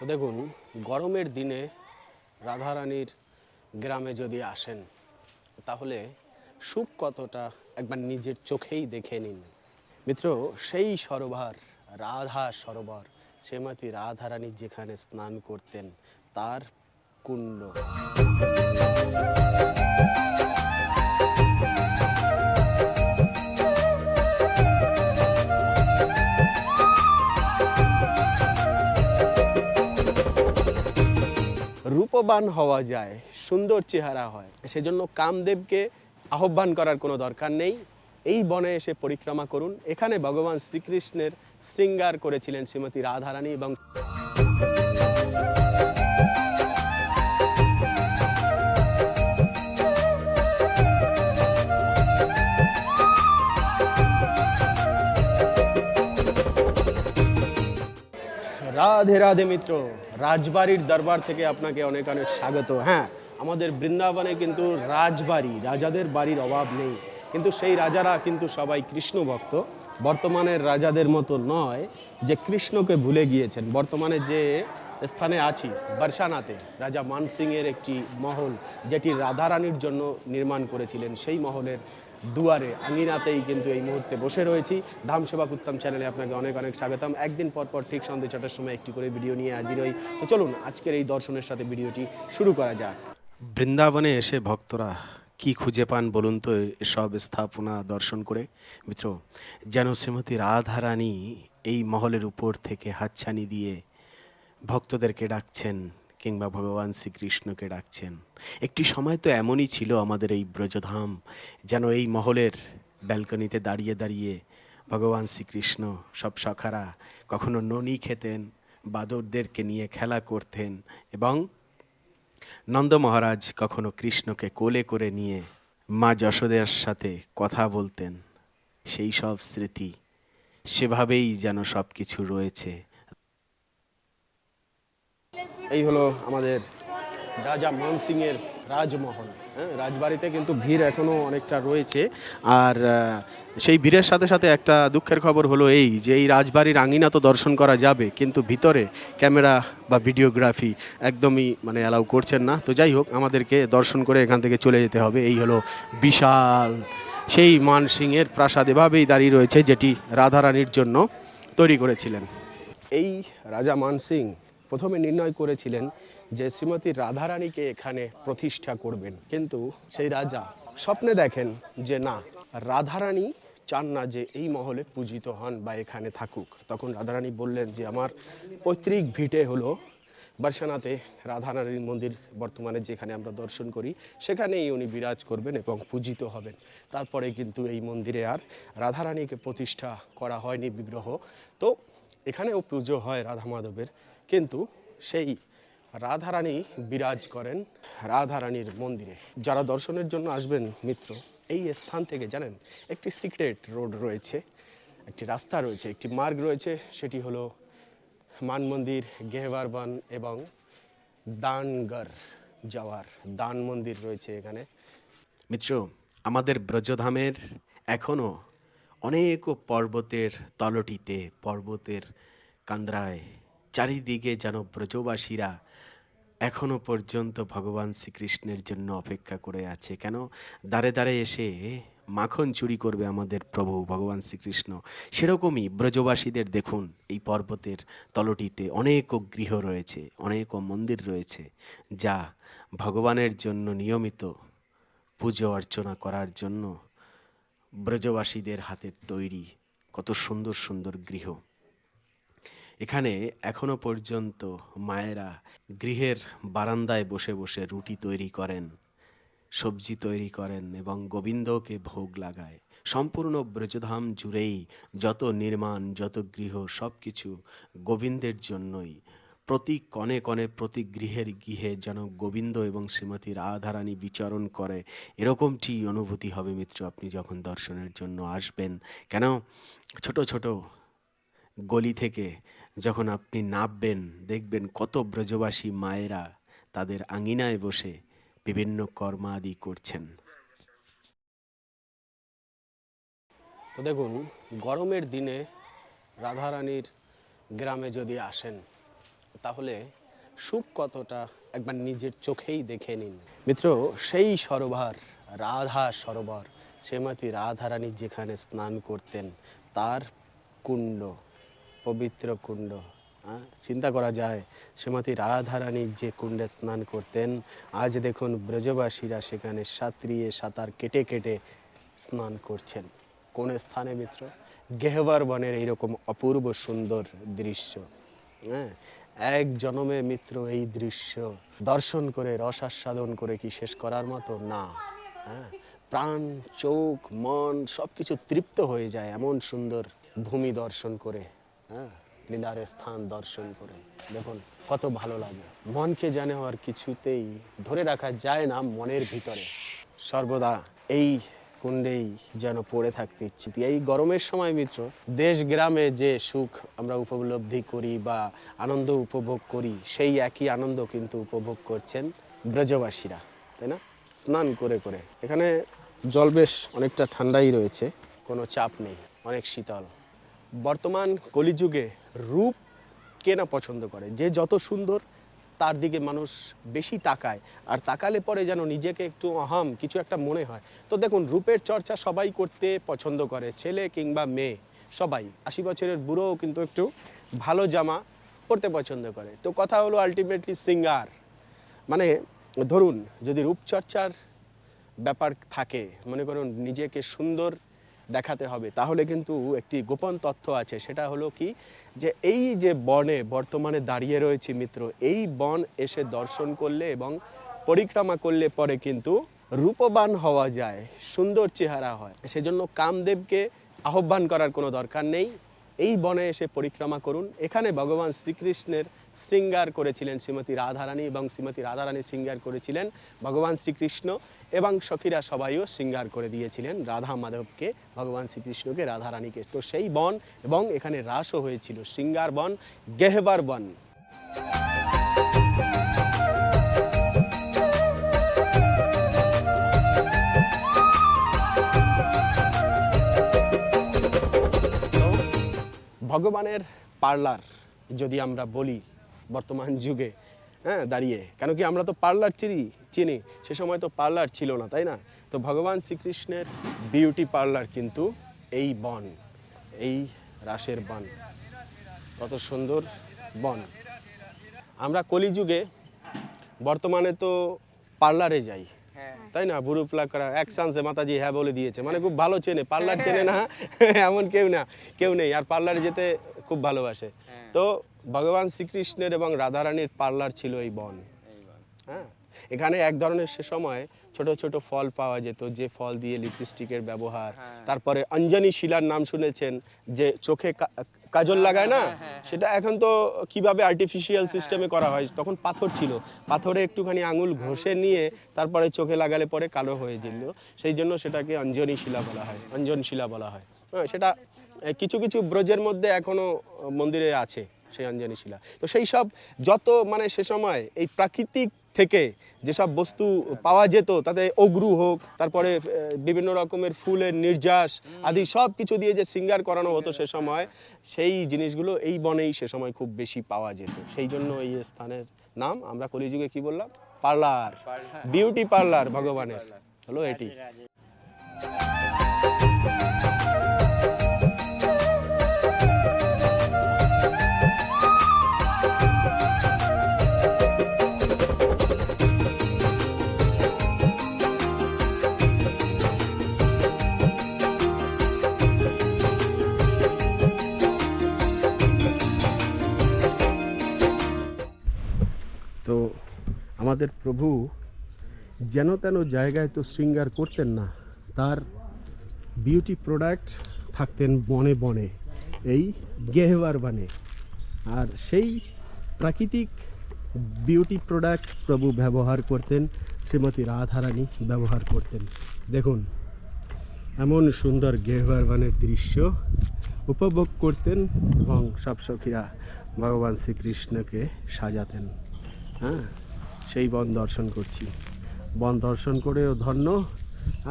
তো দেখুন, গরমের দিনে রাধারানীর গ্রামে যদি আসেন তাহলে সুখ কতটা একবার নিজের চোখেই দেখে নিন মিত্র। সেই সরোবর, রাধা সরোবর, শ্রীমতী রাধারানী যেখানে স্নান করতেন তার কুণ্ড। রূপবান হওয়া যায়, সুন্দর চেহারা হয়, সেজন্য কামদেবকে আহ্বান করার কোনো দরকার নেই। এই বনে এসে পরিক্রমা করুন। এখানে ভগবান শ্রীকৃষ্ণের শৃঙ্গার করেছিলেন শ্রীমতী রাধারানী এবং রাধে রাধে মিত্র। রাজবাড়ির দরবার থেকে আপনাকে অনেক অনেক স্বাগত। হ্যাঁ, আমাদের বৃন্দাবনে কিন্তু রাজবাড়ি, রাজাদের বাড়ির অভাব নেই, কিন্তু সেই রাজারা কিন্তু সবাই কৃষ্ণ ভক্ত। বর্তমানের রাজাদের মতো নয় যে কৃষ্ণকে ভুলে গিয়েছেন। বর্তমানে যে স্থানে আছি, বর্ষানাতে রাজা মানসিংয়ের একটি মহল যেটি রাধারানীর জন্য নির্মাণ করেছিলেন, সেই মহলের দুয়ারে আঙিনাতেই কিন্তু এই মুহূর্তে বসে রয়েছি। ধাম সেবা উত্তম চ্যানেলে আপনাকে অনেক অনেক স্বাগতম। একদিন পর পর ঠিক সন্ধ্যে ৬টার সময় একটি করে ভিডিও নিয়ে হাজির হই। তো চলুন আজকের এই দর্শনের সাথে ভিডিওটি শুরু করা যাক। বৃন্দাবনে এসে ভক্তরা কি খুঁজে পান বলুন তো এসব স্থাপনা দর্শন করে মিত্র? যেন শ্রীমতী রাধারানী এই মহলের উপর থেকে হাতছানি দিয়ে ভক্তদেরকে ডাকছেন কিংবা ভগবান শ্রীকৃষ্ণকে ডাকছেন। একটি সময় তো এমনই ছিল আমাদের এই ব্রজধাম, যেন এই মহলের ব্যালকনিতে দাঁড়িয়ে দাঁড়িয়ে ভগবান শ্রীকৃষ্ণ সব সখারা কখনো ননি খেতেন, বাদরদেরকে নিয়ে খেলা করতেন এবং নন্দ মহারাজ কখনো কৃষ্ণকে কোলে করে নিয়ে মা যশোদার সাথে কথা বলতেন। সেই সব স্মৃতি সেভাবেই যেন সব কিছু রয়েছে। এই হলো আমাদের রাজা মানসিংয়ের রাজমহল। হ্যাঁ, রাজবাড়িতে কিন্তু ভিড় এখনও অনেকটা রয়েছে। আর সেই ভিড়ের সাথে সাথে একটা দুঃখের খবর হলো এই যে এই রাজবাড়ির আঙিনা তো দর্শন করা যাবে, কিন্তু ভিতরে ক্যামেরা বা ভিডিওগ্রাফি একদমই অ্যালাউ করছেন না। তো যাই হোক, আমাদেরকে দর্শন করে এখান থেকে চলে যেতে হবে। এই হলো বিশাল সেই মানসিংয়ের প্রাসাদ, এভাবেই দাঁড়িয়ে রয়েছে, যেটি রাধারানীর জন্য তৈরি করেছিলেন। এই রাজা মানসিং প্রথমে নির্ণয় করেছিলেন যে শ্রীমতী রাধারানীকে এখানে প্রতিষ্ঠা করবেন, কিন্তু সেই রাজা স্বপ্নে দেখেন যে না, রাধারানী চান না যে এই মহলে পূজিত হন বা এখানে থাকুক। তখন রাধারানী বললেন যে আমার পৈতৃক ভিটে হলো বর্ষানাতে রাধারানীর মন্দির, বর্তমানে যেখানে আমরা দর্শন করি সেখানেই উনি বিরাজ করবেন এবং পূজিত হবেন। তারপরে কিন্তু এই মন্দিরে আর রাধারানীকে প্রতিষ্ঠা করা হয়নি বিগ্রহ। তো এখানেও পুজো হয় রাধা মাধবের, কিন্তু সেই রাধারানী বিরাজ করেন রাধারানীর মন্দিরে। যারা দর্শনের জন্য আসবেন মিত্র, এই স্থান থেকে জানেন একটি সিক্রেট রোড রয়েছে, একটি রাস্তা রয়েছে, একটি মার্গ রয়েছে, সেটি হলো মান মন্দির, গেহবারবান এবং দানগড় যাওয়ার দান মন্দির রয়েছে এখানে। মিত্র, আমাদের ব্রজধামের এখনও অনেক পর্বতের তলটিতে, পর্বতের কান্দ্রায় চারিদিকে যেন ব্রজবাসীরা এখনো পর্যন্ত ভগবান শ্রীকৃষ্ণের জন্য অপেক্ষা করে আছে। কেন? দ্বারে দ্বারে এসে মাখন চুরি করবে আমাদের প্রভু ভগবান শ্রীকৃষ্ণ। সেরকমই ব্রজবাসীদের দেখুন, এই পর্বতের তলটিতে অনেক গৃহ রয়েছে, অনেক মন্দির রয়েছে, যা ভগবানের জন্য নিয়মিত পুজো অর্চনা করার জন্য ব্রজবাসীদের হাতের তৈরি কত সুন্দর সুন্দর গৃহ। এখানে এখনো পর্যন্ত মায়েরা গৃহের বারান্দায় বসে বসে রুটি তৈরি করেন, সবজি তৈরি করেন এবং গোবিন্দকে ভোগ লাগায়। সম্পূর্ণ ব্রজধাম জুড়েই যত নির্মাণ, যত গৃহ, সব কিছু গোবিন্দের জন্যই। প্রতি কণে কণে, প্রতি গৃহের গৃহে যেন গোবিন্দ এবং শ্রীমতী রাধারানী বিচরণ করে, এরকমটি অনুভূতি হবে মিত্র আপনি যখন দর্শনের জন্য আসবেন। কেন? ছোট ছোট গলি থেকে যখন আপনি নামবেন, দেখবেন কত ব্রজবাসী মায়েরা তাদের আঙিনায় বসে বিভিন্ন কর্মাদি করছেন। তো দেখুন, গরমের দিনে রাধারানীর গ্রামে যদি আসেন তাহলে সুখ কতটা একবার নিজের চোখেই দেখে নিন। মিত্র, সেই সরোবর, রাধা সরোবর, শ্রীমতী রাধারানী যেখানে স্নান করতেন তার কুণ্ড, পবিত্র কুণ্ড, চিন্তা করা যায় শ্রীমতী রাধারানী যে কুণ্ডে স্নান করতেন, আজ দেখুন ব্রজবাসীরা সেখানে সাঁতরিয়ে সাঁতার কেটে কেটে স্নান করছেন। কোন স্থানে মিত্র? গেহবার বনের এইরকম অপূর্ব সুন্দর দৃশ্য। হ্যাঁ, এক জনমে মিত্র এই দৃশ্য দর্শন করে রসাস্বাদন করে কি শেষ করার মতো না। হ্যাঁ, প্রাণ, চোখ, মন সব কিছু তৃপ্ত হয়ে যায় এমন সুন্দর ভূমি দর্শন করে। হ্যাঁ, লীলার স্থান দর্শন করে দেখুন কত ভালো লাগে। মনকে জানে আর কিছুতেই ধরে রাখা যায় না মনের ভিতরে, সর্বদা এই কুণ্ডেই যেন পড়ে থাকতে ইচ্ছে। এই গরমের সময় মিত্র, দেশ গ্রামে যে সুখ আমরা উপলব্ধি করি বা আনন্দ উপভোগ করি, সেই একই আনন্দ কিন্তু উপভোগ করছেন ব্রজবাসীরা, তাই না? স্নান করে করে। এখানে জল বেশ অনেকটা ঠান্ডাই রয়েছে, কোনো চাপ নেই, অনেক শীতল। বর্তমান কলিযুগে রূপ কে না পছন্দ করে? যে যত সুন্দর তার দিকে মানুষ বেশি তাকায়, আর তাকালে পরে যেন নিজেকে একটু অহম কিছু একটা মনে হয়। তো দেখুন, রূপের চর্চা সবাই করতে পছন্দ করে, ছেলে কিংবা মেয়ে সবাই। 80 বছরের বুড়োও কিন্তু একটু ভালো জামা পরতে পছন্দ করে। তো কথা হলো আলটিমেটলি সিঙ্গার, মানে ধরুন যদি রূপচর্চার ব্যাপার থাকে, মনে করুন নিজেকে সুন্দর দেখাতে হবে, তাহলে কিন্তু একটি গোপন তথ্য আছে। সেটা হলো কি, যে এই যে বনে বর্তমানে দাঁড়িয়ে রয়েছে মিত্র, এই বন এসে দর্শন করলে এবং পরিক্রমা করলে পরে কিন্তু রূপবান হওয়া যায়, সুন্দর চেহারা হয়। সেজন্য কামদেবকে আহ্বান করার কোনো দরকার নেই, এই বনে এসে পরিক্রমা করুন। এখানে ভগবান শ্রীকৃষ্ণের শৃঙ্গার করেছিলেন শ্রীমতী রাধারানী, এবং শ্রীমতী রাধারানী শৃঙ্গার করেছিলেন ভগবান শ্রীকৃষ্ণ, এবং সখীরা সবাইও শৃঙ্গার করে দিয়েছিলেন রাধা মাধবকে, ভগবান শ্রীকৃষ্ণকে, রাধারানীকে। তো সেই বন, এবং এখানে রাসও হয়েছিল, শৃঙ্গার বন, গেহবার বন। ভগবানের পার্লার যদি আমরা বলি বর্তমান যুগে, হ্যাঁ দাঁড়িয়ে, কেন কি আমরা তো পার্লার চিনি, সে সময় তো পার্লার ছিল না, তাই না? তো ভগবান শ্রীকৃষ্ণের বিউটি পার্লার কিন্তু এই বন, এই রাসের বন। কত সুন্দর বন। আমরা কলিযুগে বর্তমানে তো পার্লারে যাই, তাই না? বুড়ো প্লাকরা এক চান্সে মাতাজি হ্যাঁ বলে দিয়েছে, মানে খুব ভালো চেনে, পার্লার চেনে না এমন কেউ নেই, আর পার্লারে যেতে খুব ভালোবাসে। তো ভগবান শ্রীকৃষ্ণের এবং রাধারানীর পার্লার ছিল এই বন। হ্যাঁ, এখানে এক ধরনের সে সময় ছোট ছোট ফল পাওয়া যেত, যে ফল দিয়ে লিপস্টিকের ব্যবহার, তারপরে অঞ্জনী শিলার নাম শুনেছেন, যে চোখে কাজল লাগায় না, সেটা এখন তো কিভাবে আর্টিফিশিয়াল সিস্টেমে করা হয়, তখন পাথর ছিল, পাথরে একটুখানি আঙুল ঘষে নিয়ে তারপরে চোখে লাগালে পরে কালো হয়ে যেত, সেই জন্য সেটাকে অঞ্জনী শিলা বলা হয়, অঞ্জন শিলা বলা হয়। হ্যাঁ, সেটা কিছু কিছু ব্রজের মধ্যে এখনো মন্দিরে আছে সেই অঞ্জনী শিলা। তো সেই সব যত মানে সে সময় এই প্রাকৃতিক থেকে যেসব বস্তু পাওয়া যেত, তাতে অগ্রু হোক, তারপরে বিভিন্ন রকমের ফুলের নির্যাস আদি সব কিছু দিয়ে যে শৃঙ্গার করানো হতো সে সময়, সেই জিনিসগুলো এই বনেই সে সময় খুব বেশি পাওয়া যেত। সেই জন্য এই স্থানের নাম আমরা কলিযুগে কি বললাম? পার্লার, বিউটি পার্লার ভগবানের হলো এটি। তো আমাদের প্রভু যেন তেন জায়গায় তো শৃঙ্গার করতেন না, তার বিউটি প্রোডাক্ট থাকতেন বনে বনে, এই গেহবার বনে। আর সেই প্রাকৃতিক বিউটি প্রোডাক্ট প্রভু ব্যবহার করতেন, শ্রীমতী রাধারানী ব্যবহার করতেন। দেখুন এমন সুন্দর গেহবার বনের দৃশ্য উপভোগ করতেন, এবং সব সখীরা ভগবান শ্রীকৃষ্ণকে সাজাতেন। হ্যাঁ, সেই বন দর্শন করছি, বন দর্শন করেও ধন্য,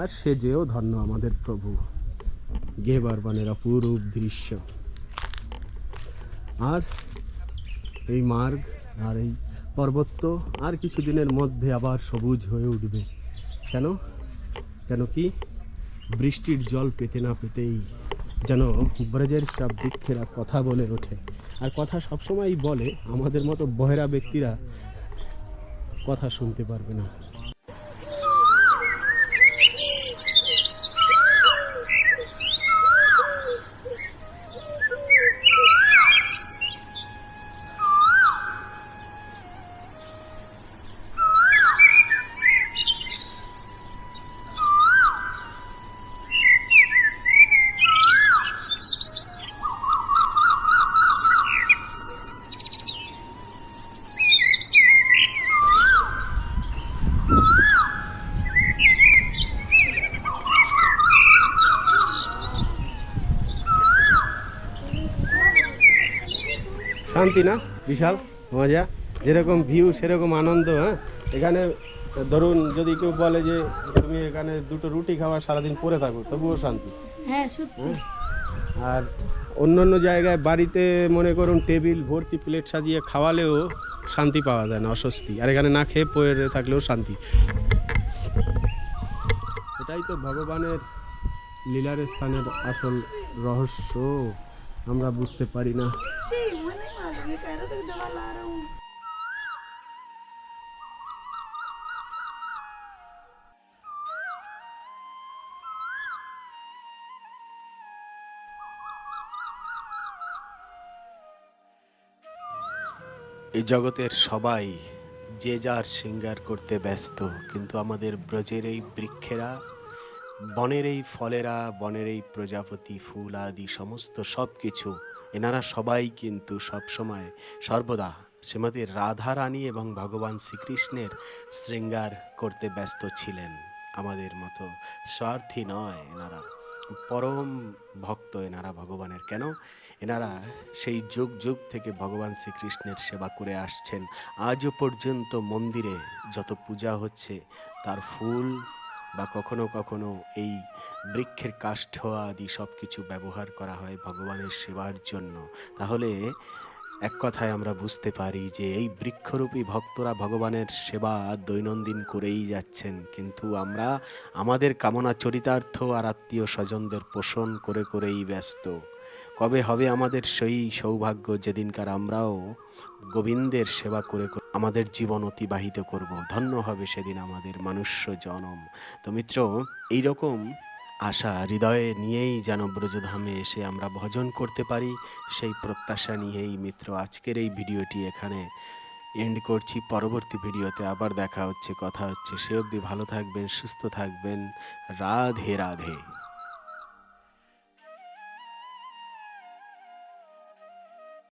আর সেজেও ধন্য আমাদের প্রভু। গেহবার বনের অপূর্ব দৃশ্য। আর এই মার্গ আর এই পর্বত তো আর কিছু দিনের মধ্যে আবার সবুজ হয়ে উঠবে। কেন কেন কি বৃষ্টির জল পেতে না পেতেই যেন ব্রজের সব বৃক্ষেরা কথা বলে ওঠে। আর কথা সবসময়ই বলে, আমাদের মতো বহেরা ব্যক্তিরা কথা শুনতে পারবে না। শান্তি না, বিশাল মজা, যেরকম ভিউ সেরকম আনন্দ। হ্যাঁ, এখানে ধরুন যদি কেউ বলে যে তুমি এখানে দুটো রুটি খাওয়া সারাদিন পরে থাকো, তবুও শান্তি। হ্যাঁ সত্যি। আর অন্য অন্য জায়গায় বাড়িতে মনে করুন টেবিল ভর্তি প্লেট সাজিয়ে খাওয়ালেও শান্তি পাওয়া যায় না, অস্বস্তি। আর এখানে না খেয়ে পড়ে থাকলেও শান্তি। এটাই তো ভগবানের লীলার স্থানের আসল রহস্য, আমরা বুঝতে পারি না। এই জগতের সবাই যে যার শৃঙ্গার করতে ব্যস্ত, কিন্তু আমাদের ব্রজের এই বৃক্ষেরা, বনের এই ফলেরা, বনের এই প্রজাপতি ফুল আদি সমস্ত সব কিছু, এনারা সবাই কিন্তু সবসময় সর্বদা শ্রীমতী রাধা রানী এবং ভগবান শ্রীকৃষ্ণের শৃঙ্গার করতে ব্যস্ত ছিলেন। আমাদের মতো স্বার্থী নয় এনারা, পরম ভক্ত এনারা ভগবানের। কেন? এনারা সেই যুগ যুগ থেকে ভগবান শ্রীকৃষ্ণের সেবা করে আসছেন। আজও পর্যন্ত মন্দিরে যত পূজা হচ্ছে তার ফুল বা কখনো কখনো এই বৃক্ষের কাষ্ঠ আদি সব কিছু ব্যবহার করা হয় ভগবানের সেবার জন্য। তাহলে এক কথায় আমরা বুঝতে পারি যে এই বৃক্ষরূপী ভক্তরা ভগবানের সেবা দৈনন্দিন করেই যাচ্ছেন, কিন্তু আমরা আমাদের কামনা চরিতার্থ আর আত্মীয় স্বজনদের পোষণ করে করেই ব্যস্ত। কবে হবে আমাদের সেই সৌভাগ্য যেদিনকার আমরাও গোবিন্দের সেবা করে আমাদের জীবন অতিবাহিত করব? ধন্য হবে সেদিন আমাদের মনুষ্য জনম। তো মিত্র, এইরকম আশা হৃদয়ে নিয়েই যেন ব্রজধামে এসে আমরা ভজন করতে পারি, সেই প্রত্যাশা নিয়েই মিত্র আজকের এই ভিডিওটি এখানে এন্ড করছি। পরবর্তী ভিডিওতে আবার দেখা হচ্ছে, কথা হচ্ছে। সে অবধি ভালো থাকবেন, সুস্থ থাকবেন। রাধে রাধে।